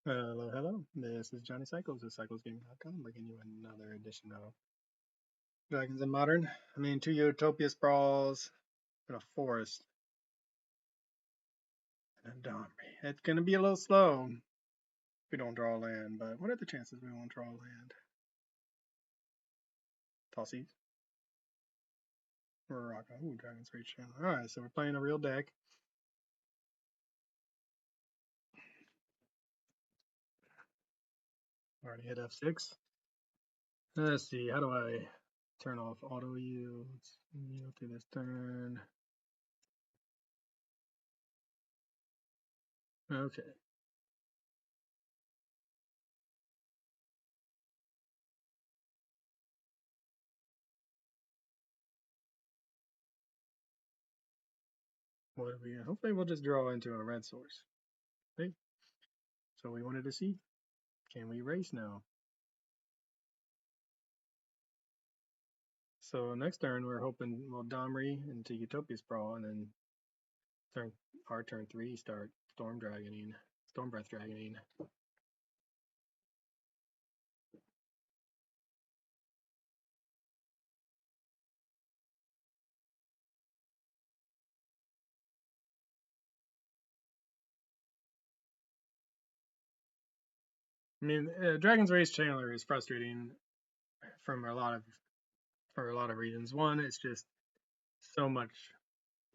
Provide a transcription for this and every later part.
Hello, hello. This is Johnny Cycles of CyclesGaming.com, bringing you another edition of Dragons in Modern. I mean, 2 Utopia sprawls in a forest and a Domri. It's going to be a little slow if we don't draw land, but what are the chances we won't draw land? Tossies. We're rocking. Ooh, Dragon's Reach. Alright, so we're playing a real deck. Already hit F6. Let's see, how do I turn off auto yields? Yield to this turn. Okay. What do we? Hopefully we'll just draw into a red source. Okay. So we wanted to see, can we race now? So next turn we're hoping we'll Domri into Utopia Sprawl, and then turn 3 start Storm Breath Dragoning. I mean, Dragon's Race Chandler is frustrating from for a lot of reasons. One, it's just so much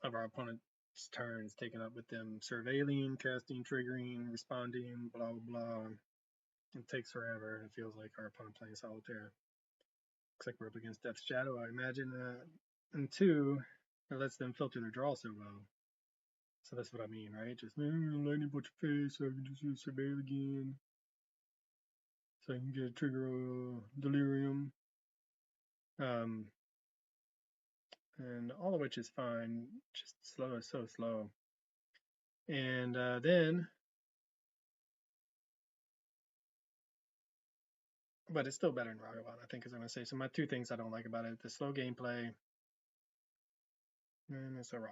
of our opponent's turn is taken up with them surveilling, casting, triggering, responding, blah blah blah. It takes forever, and it feels like our opponent playing solitaire. Looks like we're up against Death's Shadow, I imagine. And two, it lets them filter their draw so well. So that's what I mean, right? Just lightning bolt your face, so I can just use surveil again. So I can get a trigger delirium. And all of which is fine, just slow, so slow. And then, but it's still better than Ragavan, I think, is what I'm going to say. So my two things I don't like about it, the slow gameplay, and it's a Ragavan.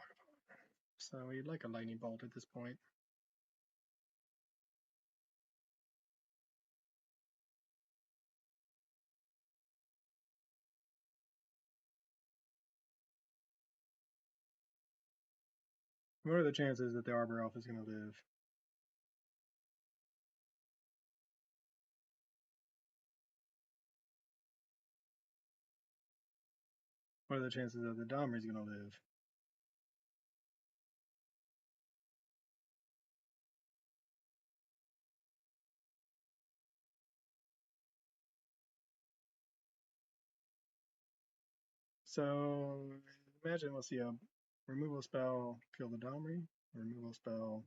So we'd like a lightning bolt at this point. What are the chances that the Arbor Elf is going to live? What are the chances that the Domri is going to live? So imagine we'll see a removal spell kill the Domri, removal spell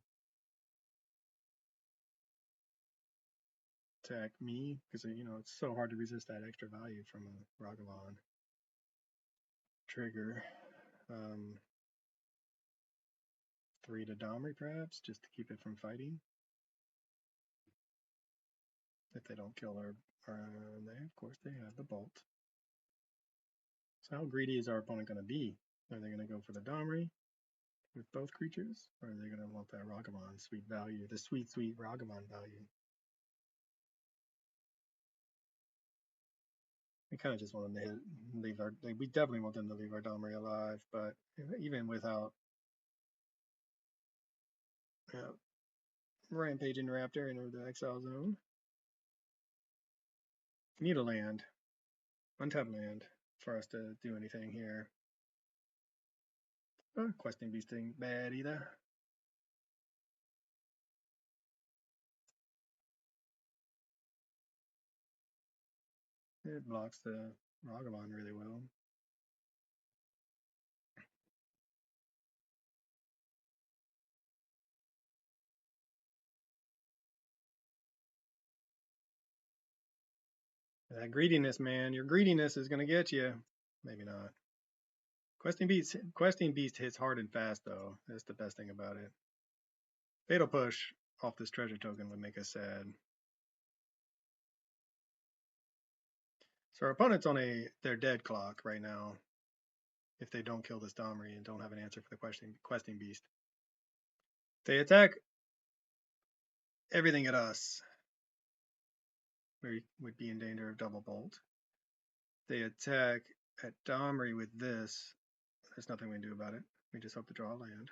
attack me, because it's so hard to resist that extra value from a Ragavan trigger. 3 to Domri perhaps, just to keep it from fighting. If they don't kill our they, of course, they have the bolt. So how greedy is our opponent going to be? Are they going to go for the Domri with both creatures, or are they going to want that Ragavan sweet value, the sweet Ragavan value? We kind of just want them to leave our. We definitely want them to leave our Domri alive, but even without Rampaging Raptor into the exile zone, we need a land, untap land, for us to do anything here. Questing Beast ain't bad either. It blocks the Ragavan really well. That greediness, man, your greediness is gonna get you. Maybe not. Questing Beast hits hard and fast though. That's the best thing about it. Fatal Push off this treasure token would make us sad. So our opponent's on their dead clock right now. If they don't kill this Domri and don't have an answer for the questing Beast. They attack everything at us. we would be in danger of double bolt. They attack at Domri with this. There's nothing we can do about it. We just hope to draw a land.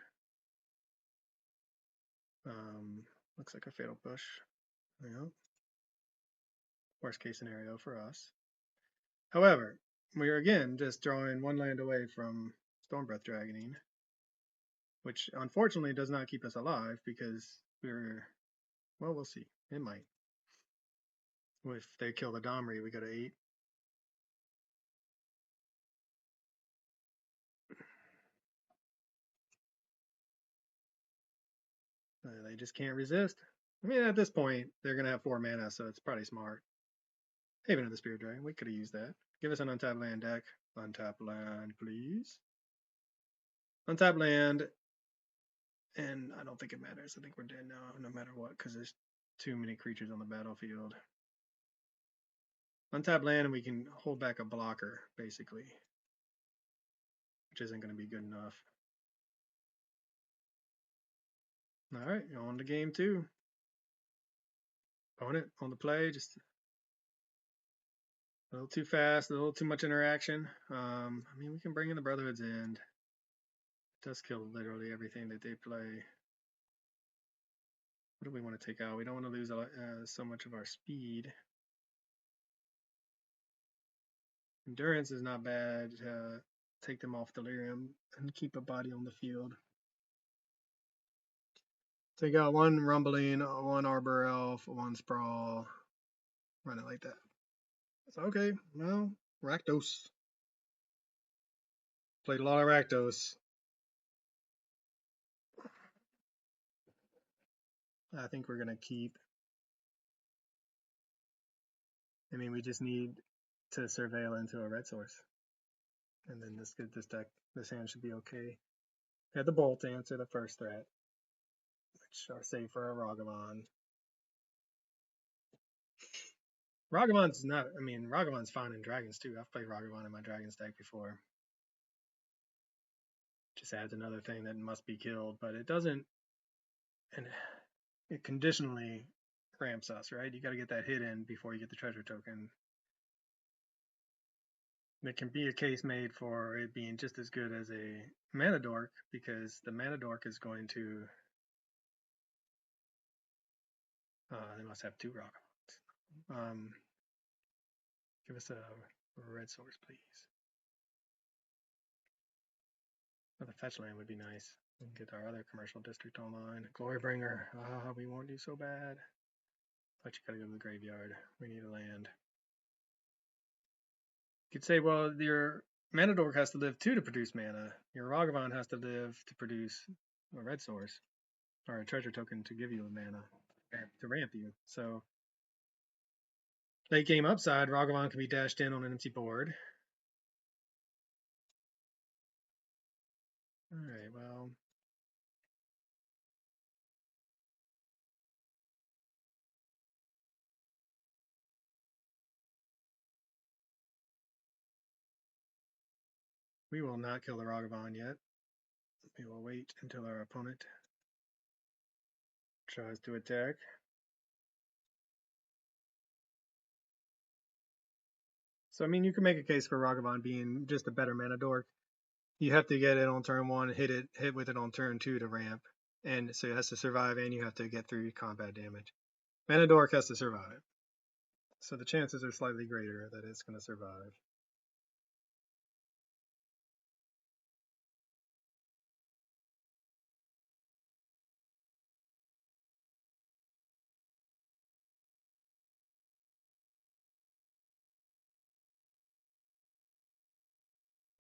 Looks like a fatal push. Yeah. Worst case scenario for us. However, we are again just drawing one land away from Stormbreath Dragoning, which unfortunately does not keep us alive because we're, well, we'll see. It might. If they kill the Domri, we go to 8. They just can't resist. I mean, at this point, they're going to have 4 mana, so it's probably smart. Haven of the Spirit Dragon, we could have used that. Give us an untapped land deck. Untap land, please. Untap land, and I don't think it matters. I think we're dead now, no matter what, because there's too many creatures on the battlefield. Untap land, and we can hold back a blocker, basically, which isn't going to be good enough. All right, on to game 2. Opponent on the play, just a little too fast, a little too much interaction. I mean, we can bring in the Brotherhood's End. It does kill literally everything that they play. What do we want to take out? We don't want to lose so much of our speed. Endurance is not bad. Take them off Delirium and keep a body on the field. Take out 1 Rumbling, 1 Arbor Elf, 1 Sprawl. Run it like that. So, okay, well, Rakdos. Played a lot of Rakdos. I think we're going to keep. I mean, we just need to surveil into a red source. And then this hand should be okay. We had the Bolt to answer the first threat, which are safe for a Ragavan. Ragavan's not, I mean, Ragavan's fine in Dragons too. I've played Ragavan in my Dragons deck before. Just adds another thing that must be killed, but it doesn't, and it conditionally ramps us, right? You got to get that hit in before you get the treasure token. There can be a case made for it being just as good as a Mana Dork, because the Mana Dork is going to, they must have 2 Ragavans. Give us a red source, please. The fetch land would be nice. We can get our other commercial district online. Glorybringer. We won't do so bad. But you gotta go to the graveyard. We need a land. You could say, well, your Mana Dork has to live 2 to produce mana. Your Ragavan has to live to produce a red source. Or a treasure token to give you a mana. To ramp you. So late game upside, Ragavan can be dashed in on an empty board. Alright, well. We will not kill the Ragavan yet. We will wait until our opponent tries to attack. So, I mean, you can make a case for Ragavan being just a better Mana Dork. You have to get it on turn 1, hit with it on turn 2 to ramp. And so it has to survive, and you have to get through combat damage. Mana Dork has to survive. So the chances are slightly greater that it's going to survive.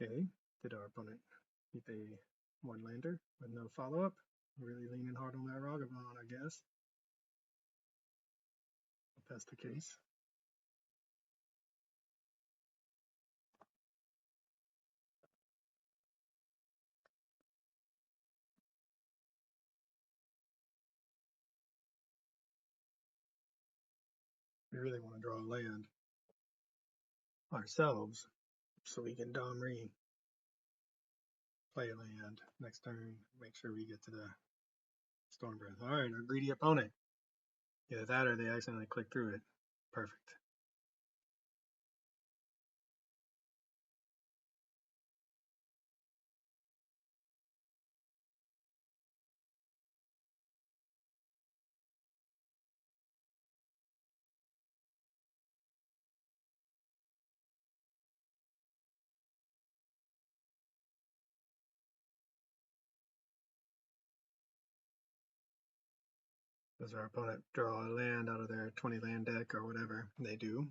Okay, did our opponent keep a 1-lander with no follow-up? Really leaning hard on that Ragavan, I guess. If that's the case. We really want to draw a land ourselves so we can Domri, play a land next turn, make sure we get to the Stormbreath. All right, our greedy opponent. Either that or they accidentally click through it. Perfect. Does our opponent draw a land out of their 20 land deck or whatever they do?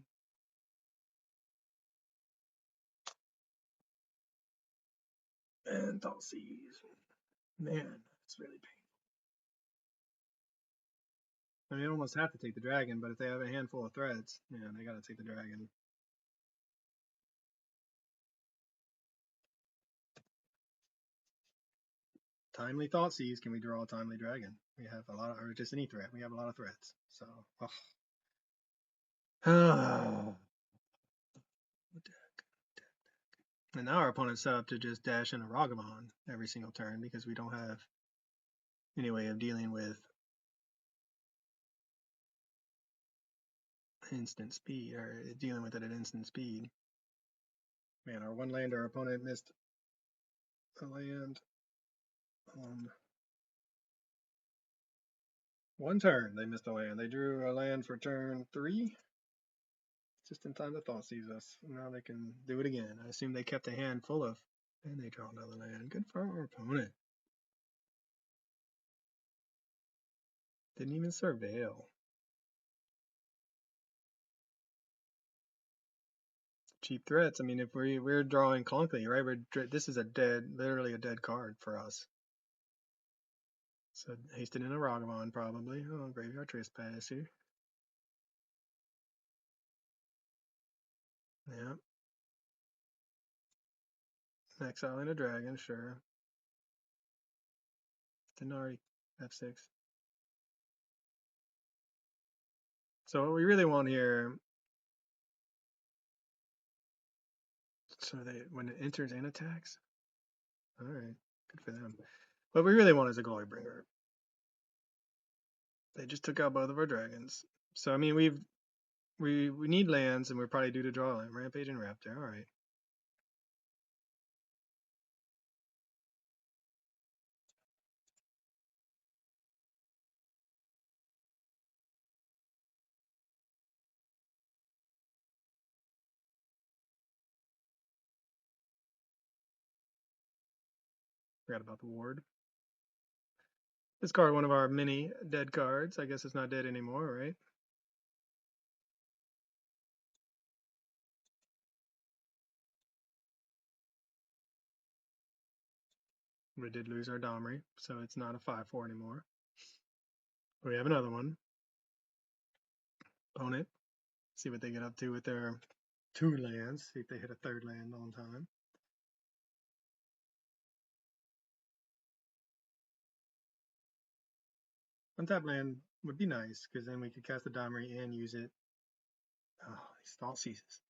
And Thoughtseize. Man, it's really painful. I mean, they almost have to take the dragon, but if they have a handful of threats, yeah, they gotta take the dragon. Timely Thoughtseize, can we draw a timely dragon? We have a lot of, or just any threat. We have a lot of threats. So, oh. And now our opponent's set up to just dash in a Ragavan every single turn because we don't have any way of dealing with instant speed, or dealing with it at instant speed. Man, our one land, our opponent missed a land on one turn. They missed a land. They drew a land for turn 3, just in time to Thoughtseize us. Now they can do it again. I assume they kept a hand full of, and they draw another land. Good for our opponent. Didn't even surveil. Cheap threats. I mean, if we're drawing clunkily, right? This is literally a dead card for us. So hasted in a Ragavan probably. Oh, Graveyard Trespasser. Yeah. Exile in a dragon, sure. Denari F6. So what we really want here, so when it enters and attacks, all right, good for them. What we really want is a Glorybringer. They just took out both of our dragons. So I mean, we need lands, and we're probably due to draw land. Rampage and Raptor. All right. Forgot about the ward. Discard one of our mini dead cards. I guess it's not dead anymore, right? We did lose our Domri, so it's not a 5/4 anymore. We have another one. Opponent. See what they get up to with their 2 lands. See if they hit a 3rd land on time. Untap land would be nice, because then we could cast the Domri and use it. Oh, these Thoughtseizes.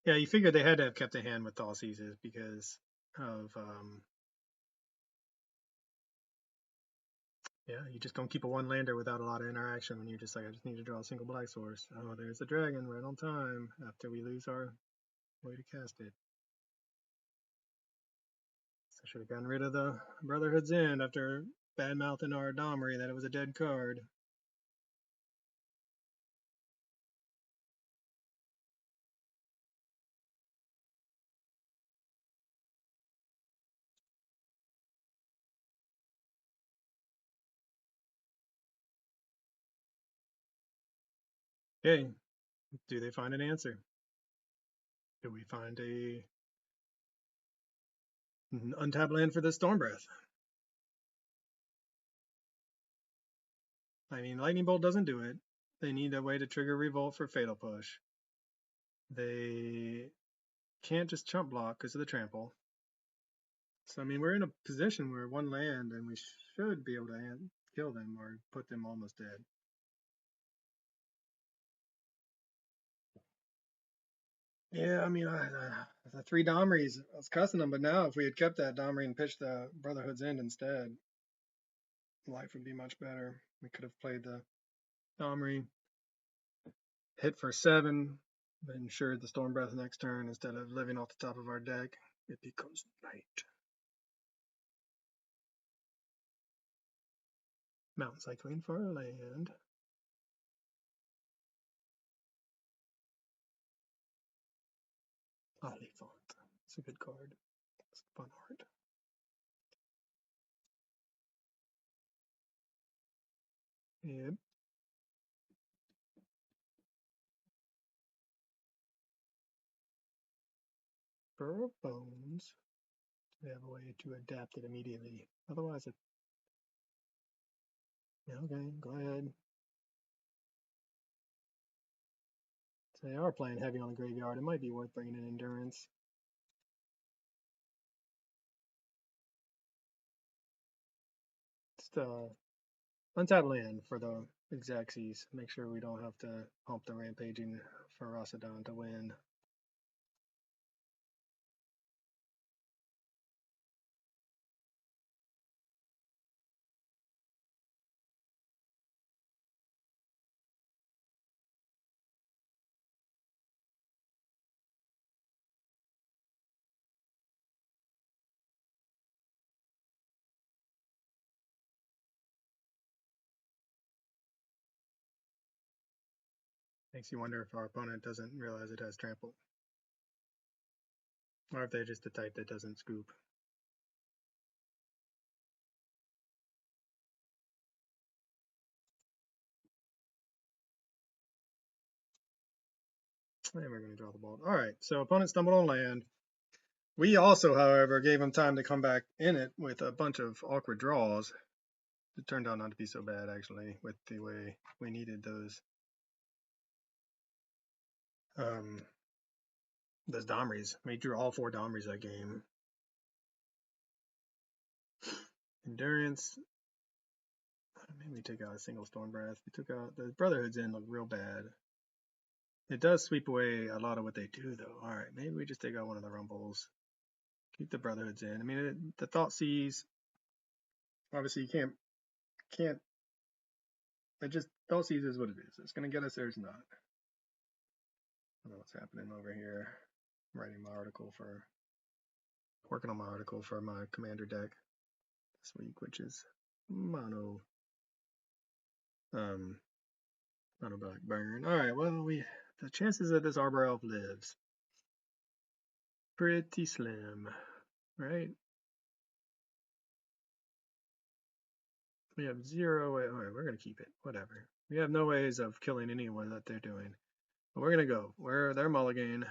Yeah, you figured they had to have kept a hand with Thoughtseizes because of, yeah, you just don't keep a 1-lander without a lot of interaction when you're just like, I just need to draw a single black source. Oh, there's the dragon right on time after we lose our way to cast it. So I should have gotten rid of the Brotherhood's End after bad-mouthing our Domri that it was a dead card. Okay, do they find an answer? Do we find a untapped land for the Stormbreath? I mean, Lightning Bolt doesn't do it. They need a way to trigger Revolt for Fatal Push. They can't just chump block because of the trample. So, I mean, we're in a position where 1 land and we should be able to kill them or put them almost dead. Yeah, I mean, the 3 Domries, I was cussing them, but now if we had kept that Domri and pitched the Brotherhood's End instead, life would be much better. We could have played the Domri, hit for 7, ensured the Stormbreath next turn instead of living off the top of our deck. It becomes night. Mountain Cycling for our land. Oliphant. It's a good card. It's fun art. Yep. Fur of Bones. We have a way to adapt it immediately. Otherwise, it. Yeah, okay, go ahead. So they are playing heavy on the graveyard. It might be worth bringing in Endurance. Just untap land for the Exaxes. Make sure we don't have to pump the Rampaging for Rossadon to win. Makes you wonder if our opponent doesn't realize it has trample. Or if they're just a type that doesn't scoop. And we're going to draw the bolt. Alright, so opponent stumbled on land. We also, however, gave him time to come back in it with a bunch of awkward draws. It turned out not to be so bad, actually, with the way we needed those Domries. We drew all 4 Domries that game. Endurance. Maybe we take out a single Storm Breath. We took out the Brotherhood's in looked real bad. It does sweep away a lot of what they do, though. Alright, maybe we just take out one of the Rumbles. Keep the Brotherhoods in. I mean, the Thoughtseize, obviously you can't, it just, Thoughtseize is what it is. It's going to get us, there's not. I don't know what's happening over here. I'm writing my article for, working on my article for my Commander deck this week, which is Mono Black Burn. Alright, well, the chances that this Arbor Elf lives, pretty slim, right? We have 0 way. Alright, we're going to keep it. Whatever. We have no ways of killing anyone that they're doing. But we're going to go. They're mulligan.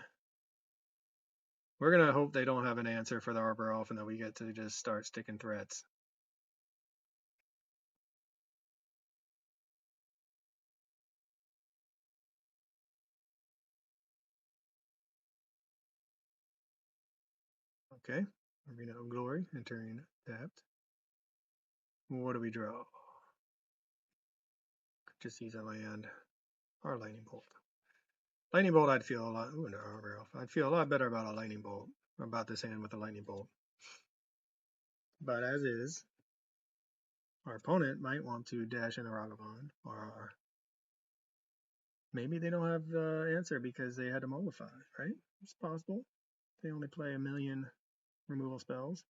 We're going to hope they don't have an answer for the Arbor Elf and that we get to just start sticking threats. Okay. Arena of Glory. Entering tapped. What do we draw? Just use a land. Or a Lightning Bolt. Lightning Bolt, I'd feel a lot. Ooh, no, Arbor Elf. I'd feel a lot better about a Lightning Bolt. About this hand with a Lightning Bolt. But as is, our opponent might want to dash in a Ragavan, or maybe they don't have the answer because they had to mollify, right? It's possible. They only play 1,000,000 removal spells.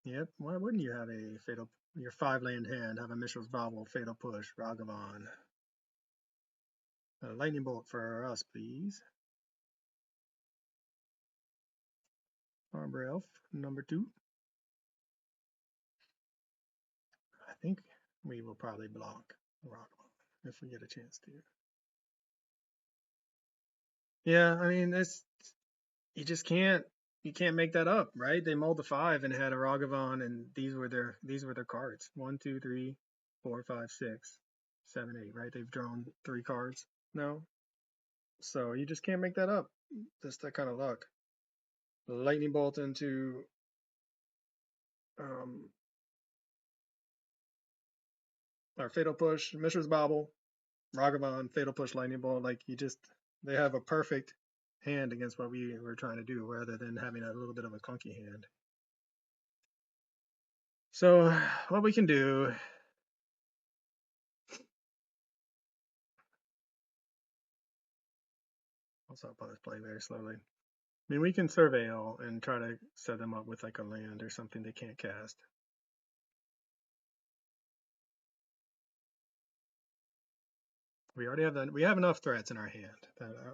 Yep, why wouldn't you have a fatal, your 5-land hand, have a Mishra's Bauble, Fatal Push, Ragavan. A Lightning Bolt for us, please. Arbor Elf, number 2. I think we will probably block Ragavan if we get a chance to. Yeah, I mean, you just can't make that up, right? They mulled the 5 and had a Ragavan, and these were their cards. 1, 2, 3, 4, 5, 6, 7, 8, right? They've drawn 3 cards now. So you just can't make that up. Just that kind of luck. Lightning Bolt into our Fatal Push, Mishra's Bauble, Ragavan, Fatal Push, Lightning Bolt. Like they have a perfect hand against what we were trying to do, rather than having a little bit of a clunky hand. So what we can do, also opponents play very slowly. I mean, we can Surveil and try to set them up with like a land or something they can't cast. We already have we have enough threats in our hand.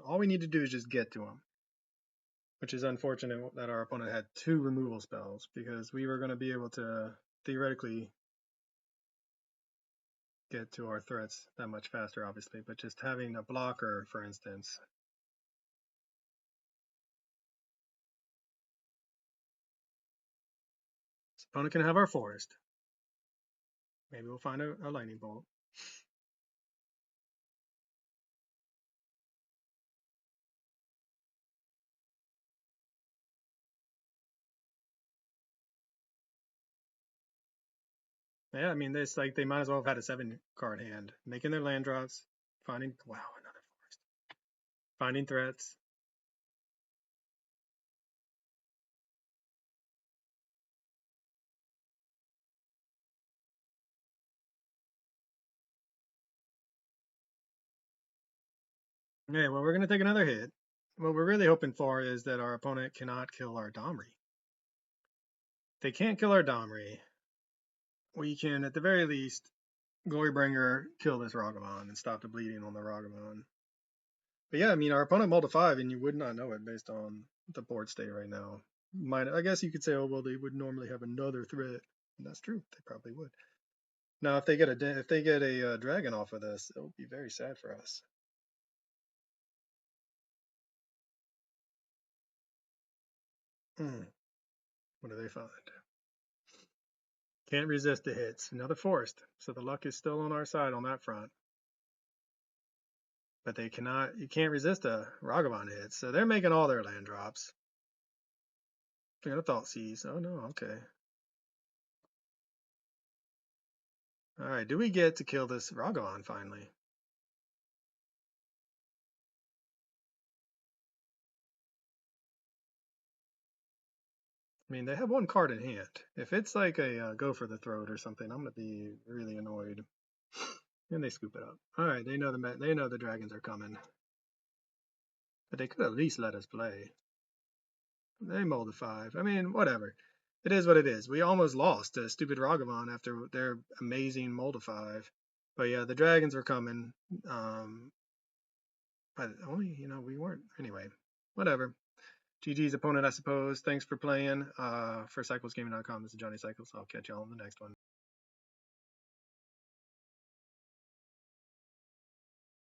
All we need to do is just get to them. Which is unfortunate that our opponent had 2 removal spells, because we were going to be able to theoretically get to our threats that much faster, obviously. But just having a blocker, for instance, Opponent can have our forest. Maybe we'll find a lightning bolt. Yeah, I mean, it's like they might as well have had a 7-card hand, making their land drops, finding another forest, finding threats. Yeah, well, we're gonna take another hit. What we're really hoping for is that our opponent cannot kill our Domri. If they can't kill our Domri, we can, at the very least, Glorybringer kill this Ragavan and stop the bleeding on the Ragavan. But yeah, I mean, our opponent mulled a 5, and you would not know it based on the board state right now. I guess you could say, oh well, they would normally have another threat, and that's true. They probably would. Now, if they get a dragon off of this, it would be very sad for us. What do they find? Can't resist the hits. Another forest. So the luck is still on our side on that front. But you can't resist a Ragavan hit. So they're making all their land drops. They're gonna Thought Seize. Oh no, okay. Alright, do we get to kill this Ragavan finally? I mean, they have one card in hand. If it's like a go for the throat or something, I'm gonna be really annoyed. And they scoop it up. All right, they know the dragons are coming, but they could at least let us play. They mulled a 5. I mean, whatever. It is what it is. We almost lost to stupid Ragavan after their amazing mold of 5. But yeah, the dragons were coming. But only, we weren't. Anyway, whatever. GG's opponent, I suppose. Thanks for playing. For CyclesGaming.com, this is Johnny Cycles. I'll catch y'all on the next one.